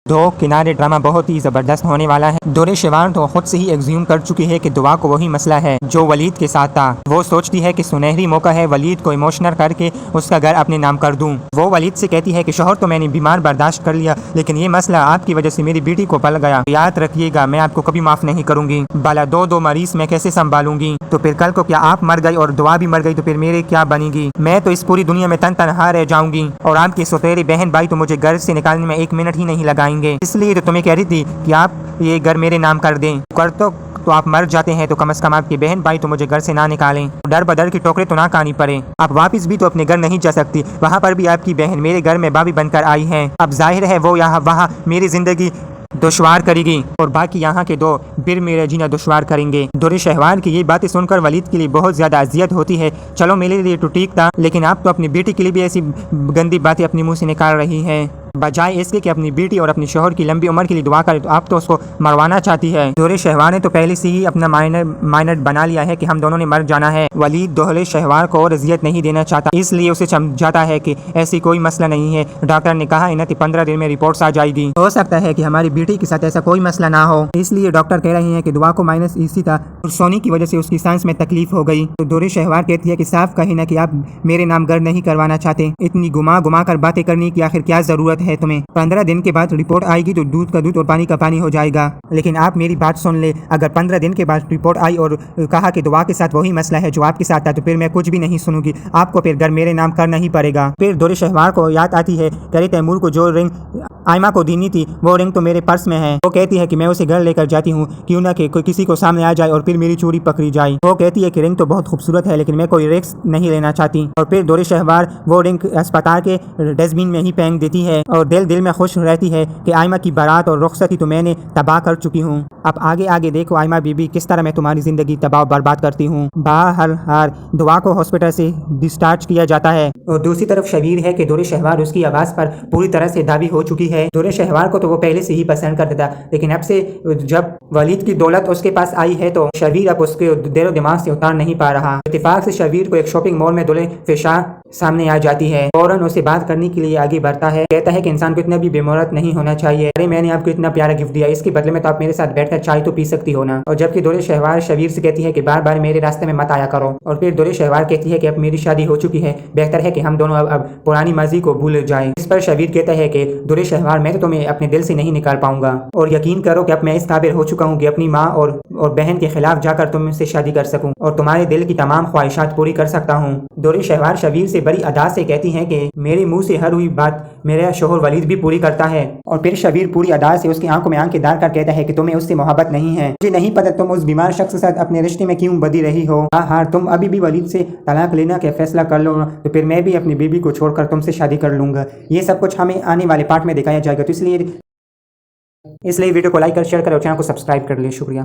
دو کنارے ڈرامہ بہت ہی زبردست ہونے والا ہے۔ دور شیوان تو خود سے ہی ایگزیوم کر چکی ہے کہ دعا کو وہی مسئلہ ہے جو ولید کے ساتھ تھا۔ وہ سوچتی ہے کہ سنہری موقع ہے ولید کو ایموشنل کر کے اس کا گھر اپنے نام کر دوں۔ وہ ولید سے کہتی ہے کہ شوہر تو میں نے بیمار برداشت کر لیا، لیکن یہ مسئلہ آپ کی وجہ سے میری بیٹی کو پل گیا، یاد رکھیے گا میں آپ کو کبھی معاف نہیں کروں گی۔ بالا دو مریض میں کیسے سنبھالوں گی؟ تو پھر کل کو کیا آپ مر گئی اور دعا بھی مر گئی تو پھر میرے کیا بنے گی؟ میں تو اس پوری دنیا میں تنہا رہ جاؤں گی، اور آپ کے سوتیلے بہن بھائی تو مجھے گھر سے نکالنے میں 1 منٹ ہی نہیں لگائیں گے۔ اس لیے تو تمہیں کہہ رہی تھی کہ آپ یہ گھر میرے نام کر دیں، تو آپ مر جاتے ہیں تو کم از کم آپ کے بہن بھائی تو مجھے گھر سے نہ نکالیں، ڈر بدر کی ٹوکرے تو نہ کھانی پڑے۔ اب واپس بھی تو اپنے گھر نہیں جا سکتی، وہاں پر بھی آپ کی بہن میرے گھر میں بھابھی بن کر آئی ہیں، اب ظاہر ہے وہ وہاں میری زندگی دشوار کرے گی اور باقی یہاں کے دو پھر میرا جینا دشوار کریں گے۔ دور شہوار کی یہ باتیں سن کر ولید کے لیے بہت زیادہ اذیت ہوتی ہے۔ چلو میرے لیے تو ٹھیک تھا، لیکن آپ تو اپنی بیٹی کے لیے بھی ایسی گندی باتیں اپنے منہ سے نکال رہی ہیں۔ بجائے اس کے کہ اپنی بیٹی اور اپنے شوہر کی لمبی عمر کے لیے دعا کرے تو آپ تو اس کو مروانا چاہتی ہے۔ دور شہوار نے تو پہلے سے ہی اپنا مائنڈ بنا لیا ہے کہ ہم دونوں نے مر جانا ہے۔ ولید دور شہوار کو اور اذیت نہیں دینا چاہتا، اس لیے اسے سمجھاتا ہے کہ ایسی کوئی مسئلہ نہیں ہے، ڈاکٹر نے کہا انہیں 15 دن میں رپورٹس آ جائے گی، ہو سکتا ہے کہ ہماری بیٹی کے ساتھ ایسا کوئی مسئلہ نہ ہو، اس لیے ڈاکٹر کہہ رہے ہیں کہ دعا کو مائنس اسی تھا اور سونی کی وجہ سے اس کی سانس میں تکلیف ہو گئی۔ تو دور شہوار کہتی ہے کہ صاف کہیں نہ کہ آپ میرے نام گھر نہیں کروانا چاہتے، اتنی گما کر باتیں کرنے کی آخر کیا ضرورت ہے تمہیں؟ 15 دن کے بعد رپورٹ آئے گی تو دودھ کا دودھ اور پانی کا پانی ہو جائے گا، لیکن آپ میری بات سن لے، اگر 15 دن کے بعد رپورٹ آئی اور کہا کہ دعا کے ساتھ وہی مسئلہ ہے جو آپ کے ساتھ تھا تو پھر میں کچھ بھی نہیں سنوں گی، آپ کو پھر گھر میرے نام کرنا ہی پڑے گا۔ پھر دور شہوار کو یاد آتی ہے کہ تیمور کو جو رنگ آئمہ کو دینی تھی وہ رنگ تو میرے پرس میں ہے۔ وہ کہتی ہے کہ میں اسے گھر لے کر جاتی ہوں، کیوں نہ کہ کوئی کسی کو سامنے آ جائے اور پھر میری چوری پکڑی جائے۔ وہ کہتی ہے کہ رنگ تو بہت خوبصورت ہے لیکن میں کوئی رسک نہیں لینا چاہتی، اور پھر دور شہوار وہ رنگ اسپتال کے ڈسٹ بن میں ہی پھینک دیتی ہے اور دل میں خوش رہتی ہے کہ آئمہ کی بارات اور رخصتی تو میں نے تباہ کر چکی ہوں۔ اب آگے دیکھو آئمہ بی بی کس طرح میں تمہاری زندگی تباہ و برباد کرتی ہوں۔ بہرحال دعا کو ہاسپٹل سے ڈسچارج کیا جاتا ہے، اور دوسری طرف شبیر ہے کہ دور شہوار اس کی آواز پر پوری طرح سے داوی ہو چکی ہے۔ دور شہوار کو تو وہ پہلے سے ہی پسند کرتا تھا، لیکن اب سے جب ولید کی دولت اس کے پاس آئی ہے تو شبیر اب اس کے دل و دماغ سے اتار نہیں پا رہا۔ اتفاق سے شبیر کو ایک شاپنگ مال میں دولے فشار سامنے آ جاتی ہے، فوراً اسے بات کرنے کے لیے آگے بڑھتا ہے، کہتا ہے کہ انسان کو اتنا بھی بے مہارت نہیں ہونا چاہیے، ارے میں نے آپ کو اتنا پیارا گفٹ دیا، اس کے بدلے میں تو آپ میرے ساتھ بیٹھ کر چائے تو پی سکتی ہو نا۔ اور جبکہ دور شہوار شبیر سے کہتی ہے کہ بار بار میرے راستے میں مت آیا کرو، اور پھر دور شہوار کہتی ہے کہ اب میری شادی ہو چکی ہے، بہتر ہے کہ ہم دونوں اب پرانی ماضی کو بھول جائیں۔ اس پر شبیر کہتا ہے کہ دور شہوار میں تو تمہیں اپنے دل سے نہیں نکال پاؤں گا، اور یقین کرو کہ اب میں اس قابل ہو چکا ہوں کہ اپنی ماں اور بہن کے خلاف جا کر تم سے شادی کر سکوں اور تمہارے دل کی تمام خواہشات پوری کر سکتا ہوں۔ دور شہوار شبیر سے بڑی ادا سے کہتی ہیں کہ میرے منہ سے ہر ہوئی بات میرا شوہر ولید بھی پوری کرتا ہے، اور پھر شبیر پوری ادا سے اس کی آنکھوں میں آنکھیں ڈال کر کہتا ہے کہ تمہیں اس سے محبت نہیں ہے، مجھے نہیں پتہ تم اس بیمار شخص کے ساتھ اپنے رشتے میں کیوں بدی رہی ہو، ہاں تم ابھی بھی ولید سے طلاق لینا کا فیصلہ کر لو تو پھر میں بھی اپنی بیوی کو چھوڑ کر تم سے شادی کر لوں گا۔ یہ سب کچھ ہمیں آنے والے پارٹ میں دکھایا جائے گا، تو اس لیے ویڈیو کو لائک کر شیئر کریں اور چینل کو سبسکرائب کر لیں۔ شکریہ۔